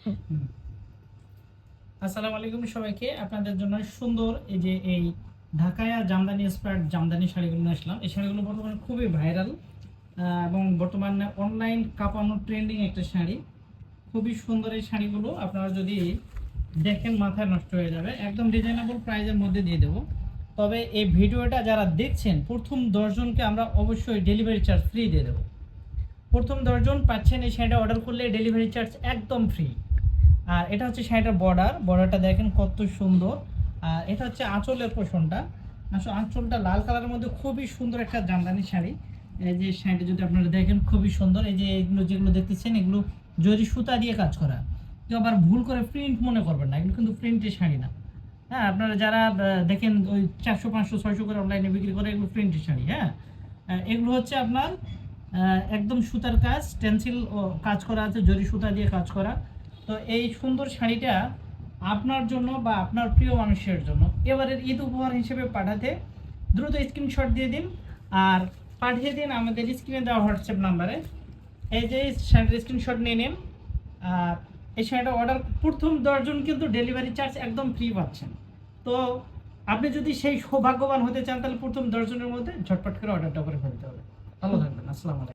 হুম। আসসালামু আলাইকুম সবাইকে। আপনাদের জন্য সুন্দর এই ঢাকায়া জামদানি স্পার্ট জামদানি শাড়িগুলো নিয়ে আসলাম। এই শাড়িগুলো বর্তমানে খুবই ভাইরাল এবং বর্তমানে অনলাইন কাঁপানো ট্রেন্ডিং একটা শাড়ি। খুবই সুন্দর এই শাড়িগুলো আপনারা যদি দেখেন মাথায় নষ্ট হয়ে যাবে। একদম রিজনেবল প্রাইসের মধ্যে দিয়ে দেবো। তবে এই ভিডিওটা যারা দেখছেন প্রথম 10 জনকে আমরা অবশ্যই ডেলিভারি চার্জ ফ্রি দিয়ে দেবো। প্রথম 10 জন পাচ্ছেন এই শাড়িটা অর্ডার করলে ডেলিভারি চার্জ একদম ফ্রি। আর এটা হচ্ছে শাড়িটার বর্ডারটা দেখেন কত সুন্দর। আর এটা হচ্ছে আঁচলের পোষণটা। আসলে আঁচলটা লাল কালারের মধ্যে খুবই সুন্দর একটা জামদানি শাড়ি। এই যে শাড়িটা যদি আপনারা দেখেন খুবই সুন্দর। এই যে এগুলো যেগুলো দেখতেছেন এগুলো জরি সুতা দিয়ে কাজ করা। কেউ আবার ভুল করে প্রিন্ট মনে করবেন না, এগুলো কিন্তু প্রিন্টের শাড়ি না। হ্যাঁ, আপনারা যারা দেখেন ওই 400 500 600 করে অনলাইনে বিক্রি করে, এগুলো প্রিন্টের শাড়ি। হ্যাঁ, এগুলো হচ্ছে আপনার একদম সুতার কাজ, স্টেনসিল কাজ করা আছে, জরি সুতা দিয়ে কাজ করা। তো এই সুন্দর শাড়িটা আপনার জন্য বা আপনার প্রিয় মানুষের জন্য এবারের ঈদ উপহার হিসেবে পাঠাতে দ্রুত স্ক্রিনশট দিয়ে দিন আর পাঠিয়ে দিন আমাদের স্ক্রিনে দেওয়া হোয়াটসঅ্যাপ নাম্বারে। এই যে শাড়ির স্ক্রিনশট নিয়ে নিন। আর এই শাড়িটা অর্ডার প্রথম 10 জন কিন্তু ডেলিভারি চার্জ একদম ফ্রি পাচ্ছেন। তো আপনি যদি সেই সৌভাগ্যবান হতে চান তাহলে প্রথম 10 জনের মধ্যে ঝটপট করে অর্ডারটা করে ফেলতে হবে। ভালো থাকবেন। আসসালামু আলাইকুম।